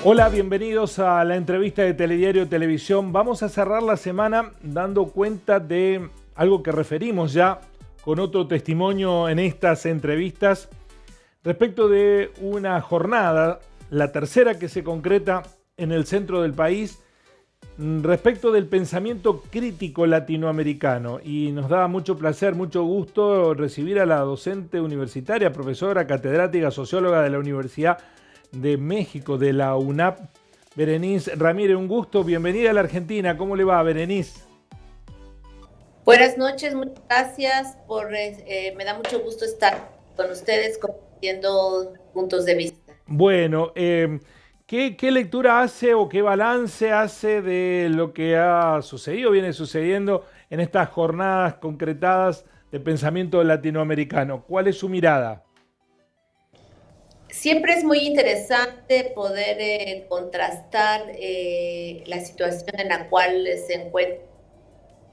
Hola, bienvenidos a la entrevista de Telediario Televisión. Vamos a cerrar la semana dando cuenta de algo que referimos ya con otro testimonio en estas entrevistas respecto de una jornada, la tercera que se concreta en el centro del país, respecto del pensamiento crítico latinoamericano. Y nos da mucho placer, mucho gusto recibir a la docente universitaria, profesora, catedrática, socióloga de la Universidad de México, de la UNAP, Berenice Ramírez. Un gusto, bienvenida a la Argentina. ¿Cómo le va, Berenice? Buenas noches, muchas gracias me da mucho gusto estar con ustedes compartiendo puntos de vista. Bueno, ¿qué lectura hace o qué balance hace de lo que ha sucedido, viene sucediendo en estas jornadas concretadas de pensamiento latinoamericano? ¿Cuál es su mirada? Siempre es muy interesante poder contrastar la situación en la cual se encuentran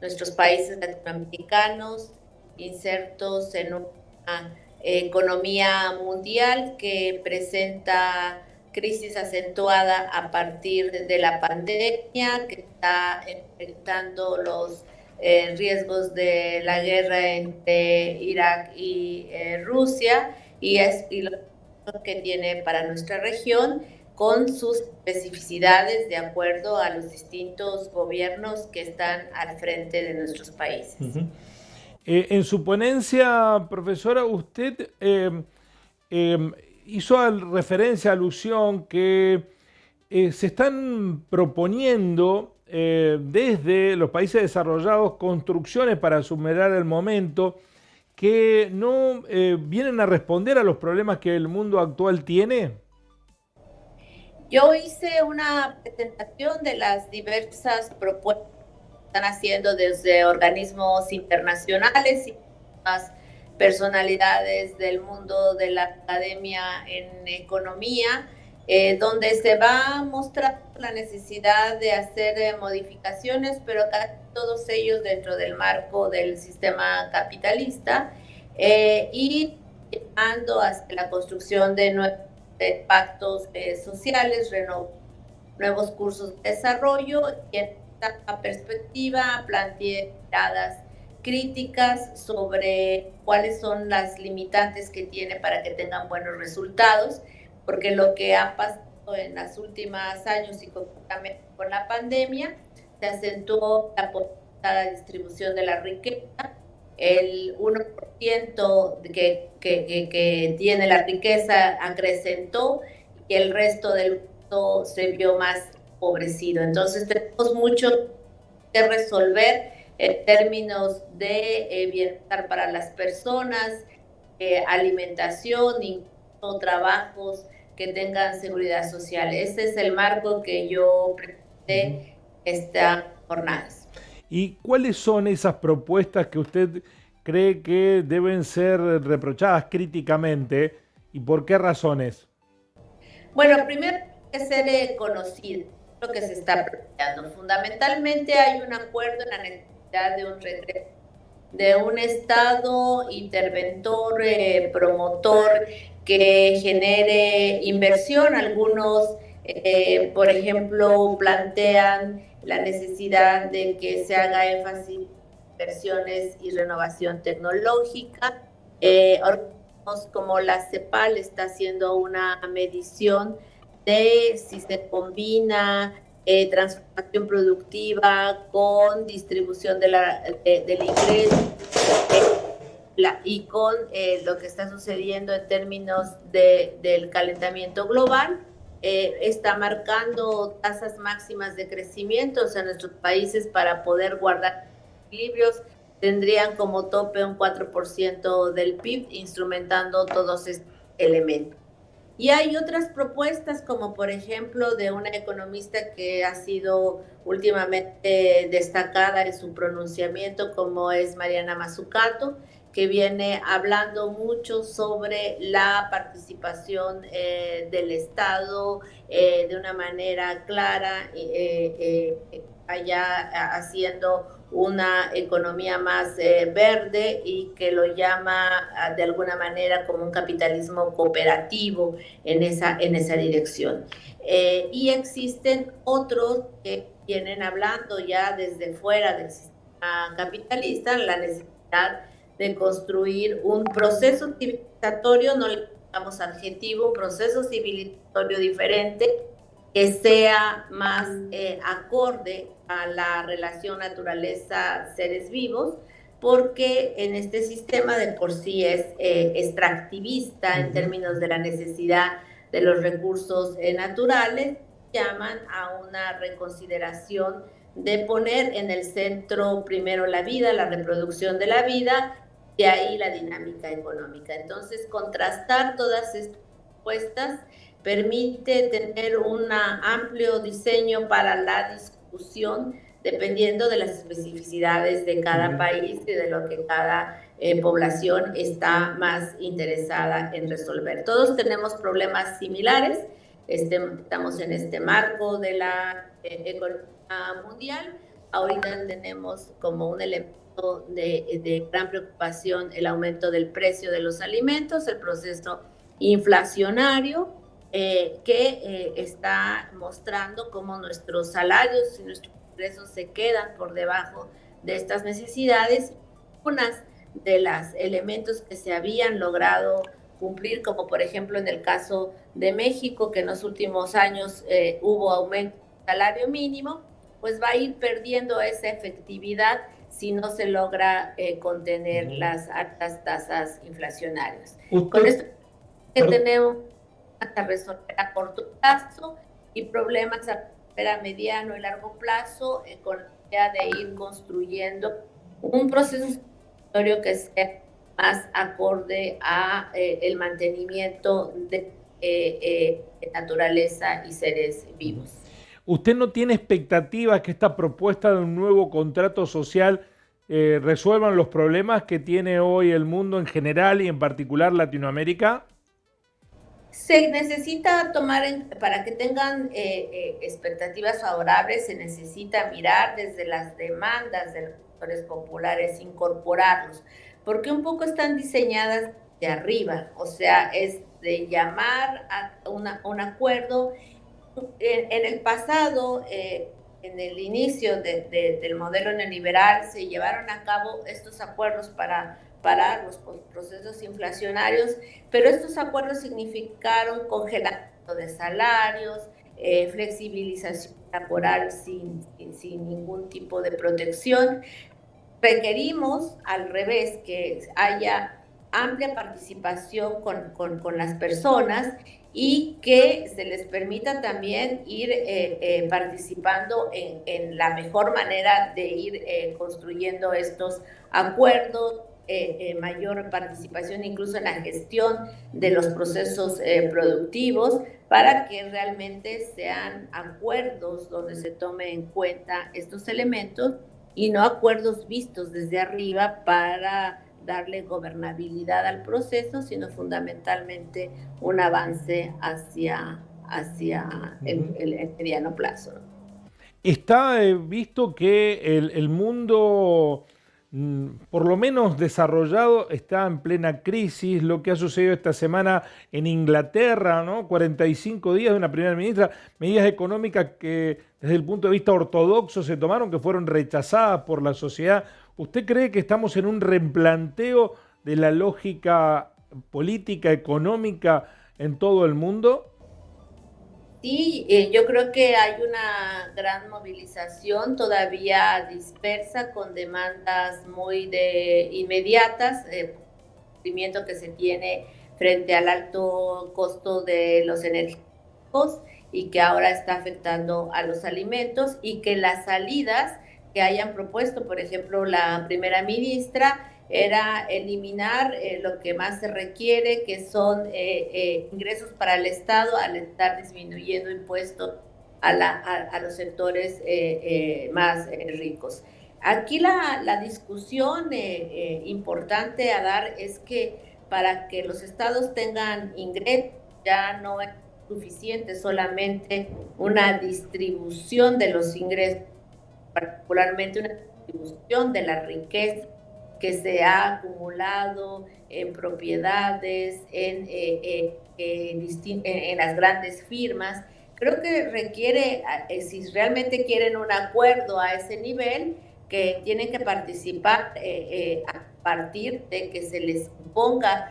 nuestros países latinoamericanos, insertos en una economía mundial que presenta crisis acentuada a partir de la pandemia, que está enfrentando los riesgos de la guerra entre Irak y Rusia, y lo que tiene para nuestra región, con sus especificidades de acuerdo a los distintos gobiernos que están al frente de nuestros países. En su ponencia, profesora, usted hizo referencia, alusión, que se están proponiendo desde los países desarrollados construcciones para superar el momento que no vienen a responder a los problemas que el mundo actual tiene. Yo hice una presentación de las diversas propuestas que están haciendo desde organismos internacionales y más personalidades del mundo de la academia en economía, donde se va a mostrar la necesidad de hacer modificaciones, pero casi todos ellos dentro del marco del sistema capitalista, y llevando hacia la construcción de pactos sociales, nuevos cursos de desarrollo, y en esta perspectiva planteé miradas críticas sobre cuáles son las limitantes que tiene para que tengan buenos resultados, porque lo que ha pasado en los últimos años y concretamente con la pandemia, se acentuó la distribución de la riqueza. El 1% que tiene la riqueza acrecentó y el resto del mundo se vio más empobrecido. Entonces tenemos mucho que resolver en términos de bienestar para las personas, alimentación, incluso trabajos que tengan seguridad social. Ese es el marco que yo presenté estas jornadas. ¿Y cuáles son esas propuestas que usted cree que deben ser reprochadas críticamente y por qué razones? Bueno, primero hay que ser conocido lo que se está planteando. Fundamentalmente hay un acuerdo en la necesidad de un regreso de un Estado interventor, promotor, que genere inversión. Algunos, por ejemplo, plantean la necesidad de que se haga énfasis en inversiones y renovación tecnológica. Organismos como la CEPAL está haciendo una medición de si se combina transformación productiva con distribución del ingreso, y con lo que está sucediendo en términos del calentamiento global. Está marcando tasas máximas de crecimiento en nuestros países. Para poder guardar equilibrios tendrían como tope un 4% del PIB, instrumentando todos estos elementos. Y hay otras propuestas, como por ejemplo de una economista que ha sido últimamente destacada en su pronunciamiento, como es Mariana Mazzucato, que viene hablando mucho sobre la participación del Estado de una manera clara, allá haciendo una economía más verde y que lo llama de alguna manera como un capitalismo cooperativo en esa dirección. Y existen otros que vienen hablando ya desde fuera del sistema capitalista la necesidad de construir un proceso civilizatorio, no le damos adjetivo, un proceso civilizatorio diferente que sea más acorde a la relación naturaleza-seres vivos, porque en este sistema de por sí es extractivista en términos de la necesidad de los recursos naturales, llaman a una reconsideración de poner en el centro primero la vida, la reproducción de la vida, de ahí la dinámica económica. Entonces, contrastar todas estas propuestas permite tener un amplio diseño para la discusión dependiendo de las especificidades de cada país y de lo que cada población está más interesada en resolver. Todos tenemos problemas similares, estamos en este marco de la economía mundial. Ahorita tenemos como un elemento de gran preocupación el aumento del precio de los alimentos, el proceso inflacionario, que está mostrando cómo nuestros salarios y nuestros ingresos se quedan por debajo de estas necesidades. Unas de los elementos que se habían logrado cumplir, como por ejemplo en el caso de México, que en los últimos años hubo aumento del salario mínimo, pues va a ir perdiendo esa efectividad si no se logra contener las altas tasas inflacionarias. Con esto que tenemos a resolver a corto plazo y problemas a mediano y largo plazo, con la idea de ir construyendo un proceso que sea más acorde a el mantenimiento de naturaleza y seres vivos. ¿Usted no tiene expectativas que esta propuesta de un nuevo contrato social resuelvan los problemas que tiene hoy el mundo en general y en particular Latinoamérica? Se necesita tomar, para que tengan expectativas favorables, se necesita mirar desde las demandas de los sectores populares, incorporarlos, porque un poco están diseñadas de arriba, o sea, es de llamar a un acuerdo. En el pasado, en el inicio del modelo neoliberal, se llevaron a cabo estos acuerdos para parar los procesos inflacionarios, pero estos acuerdos significaron congelamiento de salarios, flexibilización laboral sin ningún tipo de protección. Requerimos, al revés, que haya amplia participación con las personas y que se les permita también ir participando en la mejor manera de ir construyendo estos acuerdos, mayor participación incluso en la gestión de los procesos productivos, para que realmente sean acuerdos donde se tome en cuenta estos elementos y no acuerdos vistos desde arriba para darle gobernabilidad al proceso, sino fundamentalmente un avance hacia el mediano plazo. Está visto que el mundo, por lo menos desarrollado, está en plena crisis. Lo que ha sucedido esta semana en Inglaterra, ¿no? 45 días de una primera ministra, medidas económicas que desde el punto de vista ortodoxo se tomaron, que fueron rechazadas por la sociedad. ¿Usted cree que estamos en un replanteo de la lógica política, económica en todo el mundo? Sí, yo creo que hay una gran movilización todavía dispersa con demandas muy inmediatas, sufrimiento que se tiene frente al alto costo de los energéticos y que ahora está afectando a los alimentos, y que las salidas que hayan propuesto, por ejemplo, la primera ministra, era eliminar lo que más se requiere, que son ingresos para el Estado, al estar disminuyendo impuestos a los sectores más ricos. Aquí la discusión importante a dar es que para que los estados tengan ingresos ya no es suficiente solamente una distribución de los ingresos, particularmente una distribución de la riqueza que se ha acumulado en propiedades, en las grandes firmas. Creo que requiere, si realmente quieren un acuerdo a ese nivel, que tienen que participar a partir de que se les imponga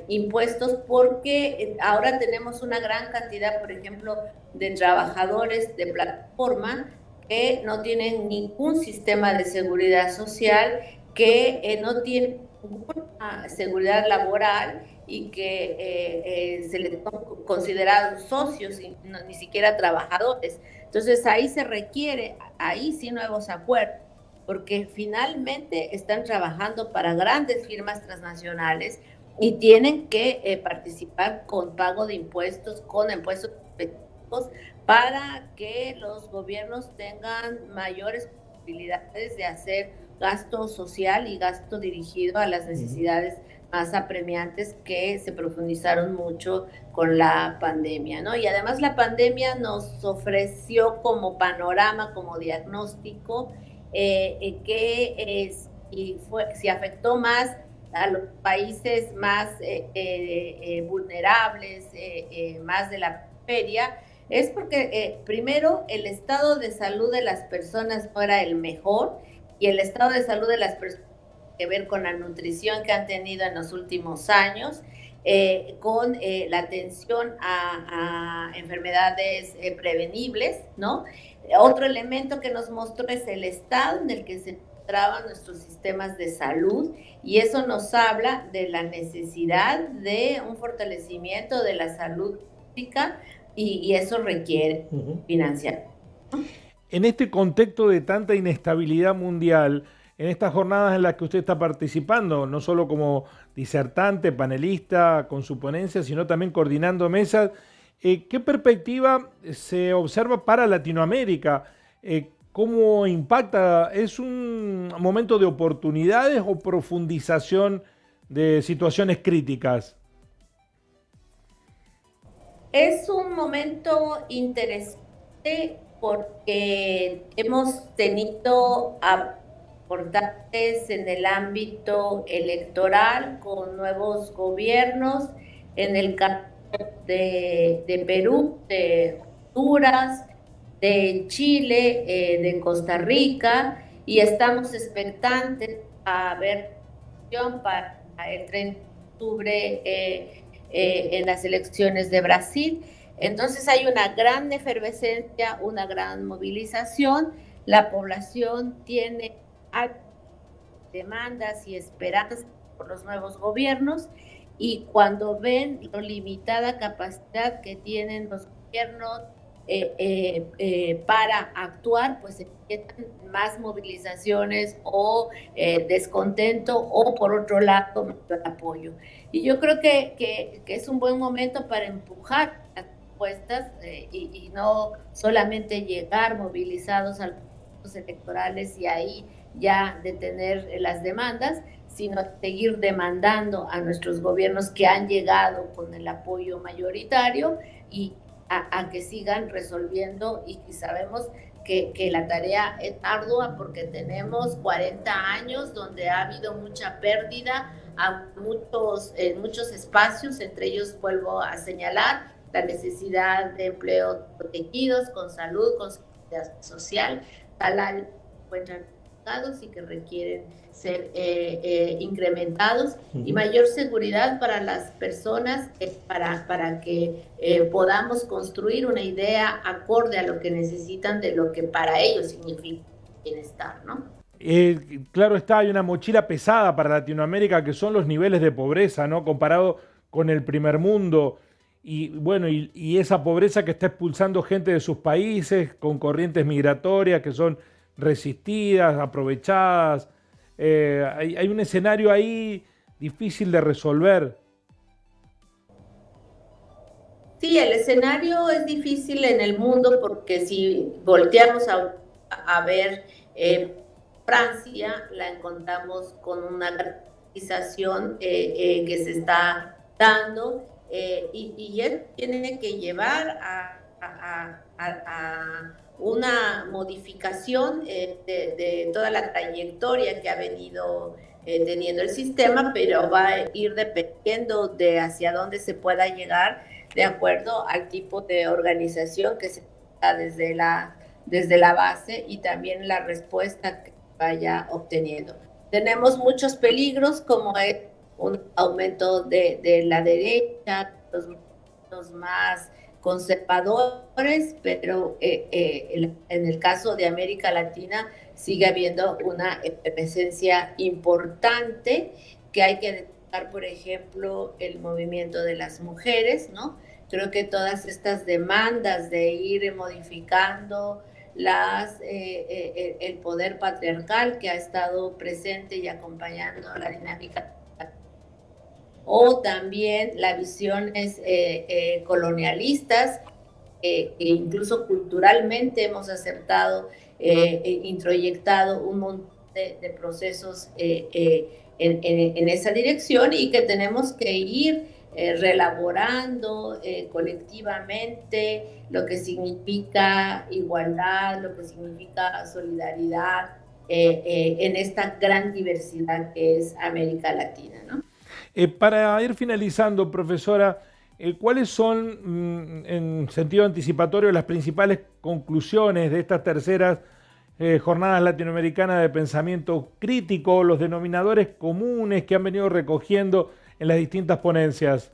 impuestos, porque ahora tenemos una gran cantidad, por ejemplo, de trabajadores de plataforma que no tienen ningún sistema de seguridad social, que no tienen ninguna seguridad laboral y que se les son considerados socios y no, ni siquiera trabajadores. Entonces ahí se requiere, ahí sí nuevos acuerdos, porque finalmente están trabajando para grandes firmas transnacionales y tienen que participar con pago de impuestos, con impuestos efectivos, para que los gobiernos tengan mayores posibilidades de hacer gasto social y gasto dirigido a las necesidades más apremiantes que se profundizaron mucho con la pandemia, ¿no? Y además la pandemia nos ofreció como panorama, como diagnóstico, si afectó más a los países más vulnerables, más de la periferia, es porque primero el estado de salud de las personas no era el mejor, y el estado de salud de las personas tiene que ver con la nutrición que han tenido en los últimos años, con la atención a enfermedades prevenibles, ¿no? Otro elemento que nos mostró es el estado en el que se encontraban nuestros sistemas de salud, y eso nos habla de la necesidad de un fortalecimiento de la salud pública, y eso requiere financiar. En este contexto de tanta inestabilidad mundial, en estas jornadas en las que usted está participando, no solo como disertante, panelista, con su ponencia, sino también coordinando mesas, ¿qué perspectiva se observa para Latinoamérica? ¿Cómo impacta? ¿Es un momento de oportunidades o profundización de situaciones críticas? Es un momento interesante porque hemos tenido aportantes en el ámbito electoral con nuevos gobiernos, en el caso de Perú, de Honduras, de Chile, de Costa Rica, y estamos expectantes a ver para el 30 de octubre en las elecciones de Brasil. Entonces hay una gran efervescencia, una gran movilización, la población tiene demandas y esperanzas por los nuevos gobiernos, y cuando ven la limitada capacidad que tienen los gobiernos para actuar, pues empiezan más movilizaciones o descontento, o por otro lado mayor apoyo. Y yo creo que es un buen momento para empujar las propuestas y no solamente llegar movilizados a los procesos electorales y ahí ya detener las demandas, sino seguir demandando a nuestros gobiernos que han llegado con el apoyo mayoritario, y a que sigan resolviendo, y sabemos que la tarea es ardua porque tenemos 40 años donde ha habido mucha pérdida en muchos espacios, entre ellos vuelvo a señalar la necesidad de empleos protegidos, con salud, con seguridad social, salarios que se encuentran y que requieren ser incrementados, y mayor seguridad para las personas, para que podamos construir una idea acorde a lo que necesitan, de lo que para ellos significa bienestar, ¿no? Claro está, hay una mochila pesada para Latinoamérica que son los niveles de pobreza, ¿no? Comparado con el primer mundo. Y bueno, y esa pobreza que está expulsando gente de sus países con corrientes migratorias que son resistidas, aprovechadas. Hay un escenario ahí difícil de resolver. Sí, el escenario es difícil en el mundo porque si volteamos a ver Francia, la encontramos con una organización que se está dando, y él tiene que llevar a una modificación de toda la trayectoria que ha venido teniendo el sistema, pero va a ir dependiendo de hacia dónde se pueda llegar de acuerdo al tipo de organización que se da desde la base y también la respuesta que vaya obteniendo. Tenemos muchos peligros como es un aumento de la derecha, los más conservadores, pero en el caso de América Latina sigue habiendo una presencia importante que hay que destacar, por ejemplo, el movimiento de las mujeres, ¿no? Creo que todas estas demandas de ir modificando el poder patriarcal que ha estado presente y acompañando la dinámica, o también las visiones colonialistas, que incluso culturalmente hemos aceptado, introyectado un montón de procesos en esa dirección y que tenemos que ir reelaborando colectivamente lo que significa igualdad, lo que significa solidaridad en esta gran diversidad que es América Latina, ¿no? Para ir finalizando, profesora, ¿cuáles son, en sentido anticipatorio, las principales conclusiones de estas terceras jornadas latinoamericanas de pensamiento crítico, los denominadores comunes que han venido recogiendo en las distintas ponencias?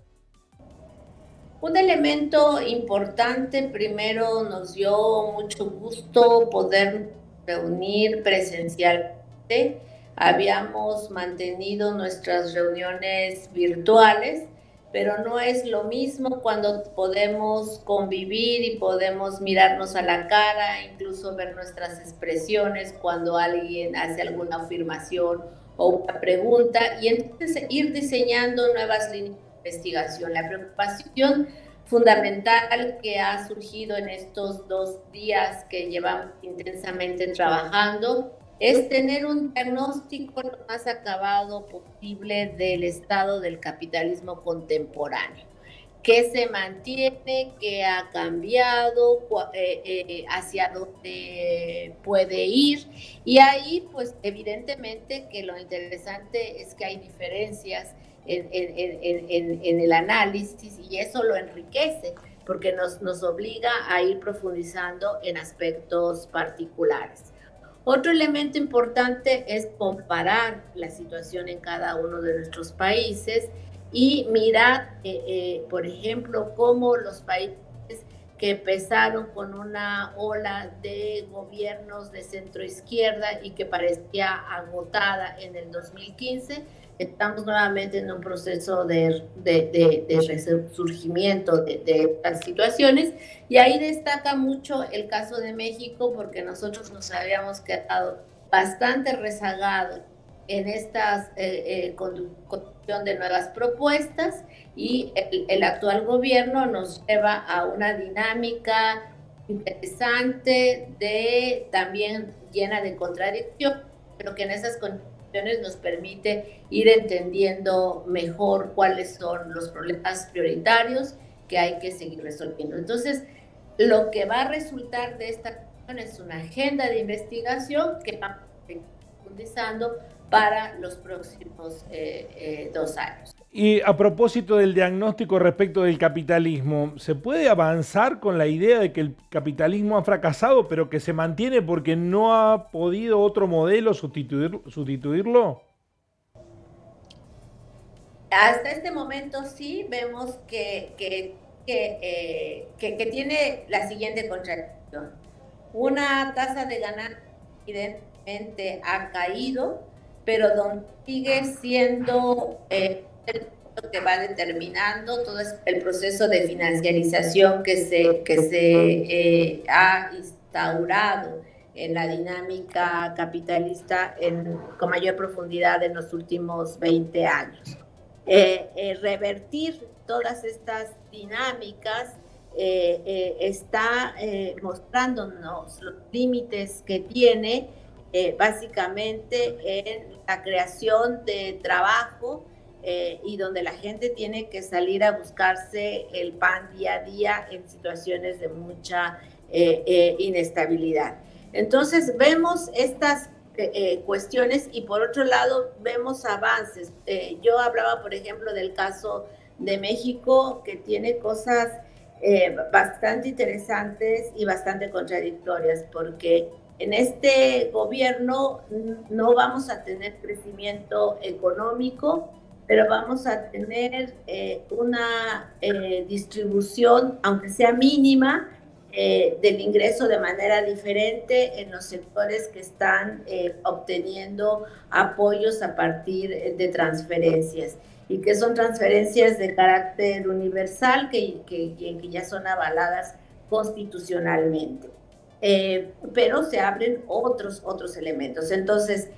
Un elemento importante, primero nos dio mucho gusto poder reunir presencialmente. Habíamos mantenido nuestras reuniones virtuales, pero no es lo mismo cuando podemos convivir y podemos mirarnos a la cara, incluso ver nuestras expresiones cuando alguien hace alguna afirmación o una pregunta, y entonces ir diseñando nuevas líneas de investigación. La preocupación fundamental que ha surgido en estos 2 días que llevamos intensamente trabajando es tener un diagnóstico lo más acabado posible del estado del capitalismo contemporáneo, qué se mantiene, qué ha cambiado, hacia dónde puede ir. Y ahí, pues evidentemente que lo interesante es que hay diferencias en el análisis y eso lo enriquece porque nos obliga a ir profundizando en aspectos particulares. Otro elemento importante es comparar la situación en cada uno de nuestros países y mirar, por ejemplo, cómo los países que empezaron con una ola de gobiernos de centroizquierda y que parecía agotada en el 2015, estamos nuevamente en un proceso de resurgimiento de estas situaciones, y ahí destaca mucho el caso de México porque nosotros nos habíamos quedado bastante rezagados en esta construcción de nuevas propuestas, y el actual gobierno nos lleva a una dinámica interesante también llena de contradicción, pero que en esas condiciones nos permite ir entendiendo mejor cuáles son los problemas prioritarios que hay que seguir resolviendo. Entonces, lo que va a resultar de esta reunión es una agenda de investigación que vamos a ir profundizando para los próximos 2 años. Y a propósito del diagnóstico respecto del capitalismo, ¿se puede avanzar con la idea de que el capitalismo ha fracasado, pero que se mantiene porque no ha podido otro modelo sustituirlo? Hasta este momento sí vemos que tiene la siguiente contradicción. Una tasa de ganancia evidentemente ha caído, pero donde sigue siendo que va determinando todo el proceso de financiarización que se ha instaurado en la dinámica capitalista con mayor profundidad en los últimos 20 años. Revertir todas estas dinámicas está mostrándonos los límites que tiene básicamente en la creación de trabajo y donde la gente tiene que salir a buscarse el pan día a día en situaciones de mucha inestabilidad. Entonces vemos estas cuestiones y por otro lado vemos avances. Yo hablaba, por ejemplo, del caso de México, que tiene cosas bastante interesantes y bastante contradictorias, porque en este gobierno no vamos a tener crecimiento económico, pero vamos a tener una distribución, aunque sea mínima, del ingreso de manera diferente en los sectores que están obteniendo apoyos a partir de transferencias, y que son transferencias de carácter universal que ya son avaladas constitucionalmente. Pero se abren otros elementos. Entonces,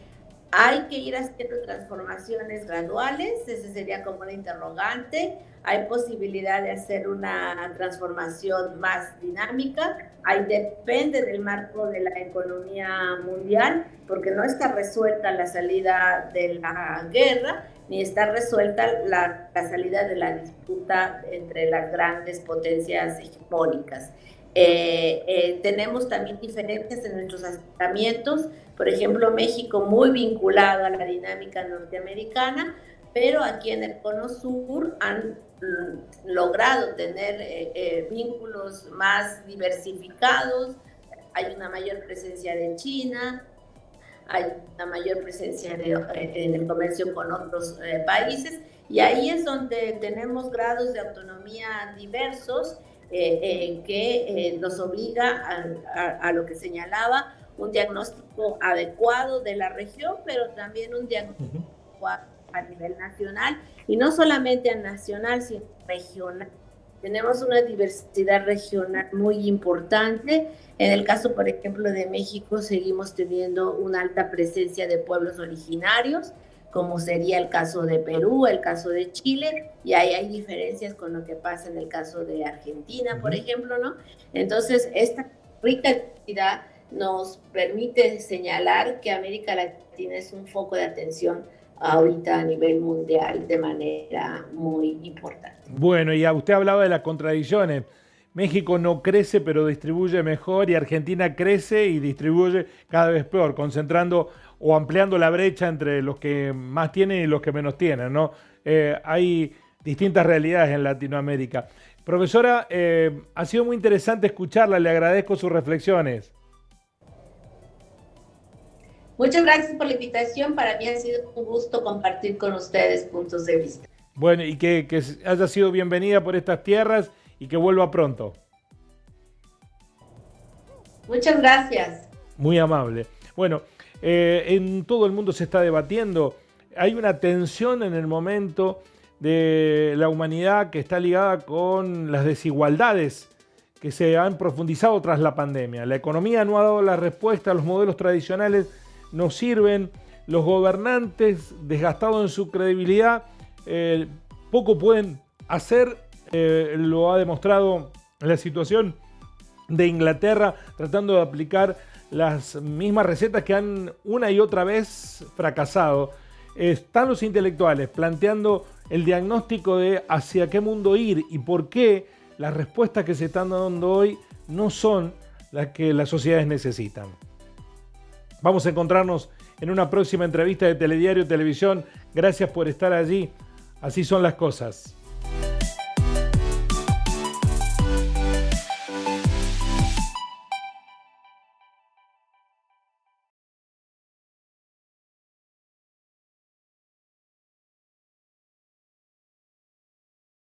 hay que ir haciendo transformaciones graduales, ese sería como una interrogante. Hay posibilidad de hacer una transformación más dinámica. Ahí depende del marco de la economía mundial, porque no está resuelta la salida de la guerra, ni está resuelta la salida de la disputa entre las grandes potencias hegemónicas. Tenemos también diferencias en nuestros acercamientos. Por ejemplo, México muy vinculado a la dinámica norteamericana, pero aquí en el Cono Sur han logrado tener vínculos más diversificados. Hay una mayor presencia de China, hay una mayor presencia en el comercio con otros países, y ahí es donde tenemos grados de autonomía diversos que nos obliga a lo que señalaba, un diagnóstico adecuado de la región, pero también un diagnóstico a nivel nacional, y no solamente nacional, sino regional. Tenemos una diversidad regional muy importante. En el caso, por ejemplo, de México, seguimos teniendo una alta presencia de pueblos originarios, como sería el caso de Perú, el caso de Chile, y ahí hay diferencias con lo que pasa en el caso de Argentina, por ejemplo, ¿no? Entonces, esta rica diversidad nos permite señalar que América Latina es un foco de atención ahorita a nivel mundial de manera muy importante. Bueno, y usted hablaba de las contradicciones. México no crece pero distribuye mejor, y Argentina crece y distribuye cada vez peor, concentrando o ampliando la brecha entre los que más tienen y los que menos tienen, ¿no? Hay distintas realidades en Latinoamérica. Profesora, ha sido muy interesante escucharla, le agradezco sus reflexiones. Muchas gracias por la invitación, para mí ha sido un gusto compartir con ustedes puntos de vista. Bueno, y que haya sido bienvenida por estas tierras y que vuelva pronto. Muchas gracias. Muy amable. Bueno, en todo el mundo se está debatiendo. Hay una tensión en el momento de la humanidad que está ligada con las desigualdades que se han profundizado tras la pandemia. La economía no ha dado la respuesta, los modelos tradicionales no sirven, los gobernantes desgastados en su credibilidad poco pueden hacer. Lo ha demostrado la situación de Inglaterra, tratando de aplicar las mismas recetas que han una y otra vez fracasado. Están los intelectuales planteando el diagnóstico de hacia qué mundo ir y por qué las respuestas que se están dando hoy no son las que las sociedades necesitan. Vamos a encontrarnos en una próxima entrevista de Telediario Televisión. Gracias por estar allí. Así son las cosas.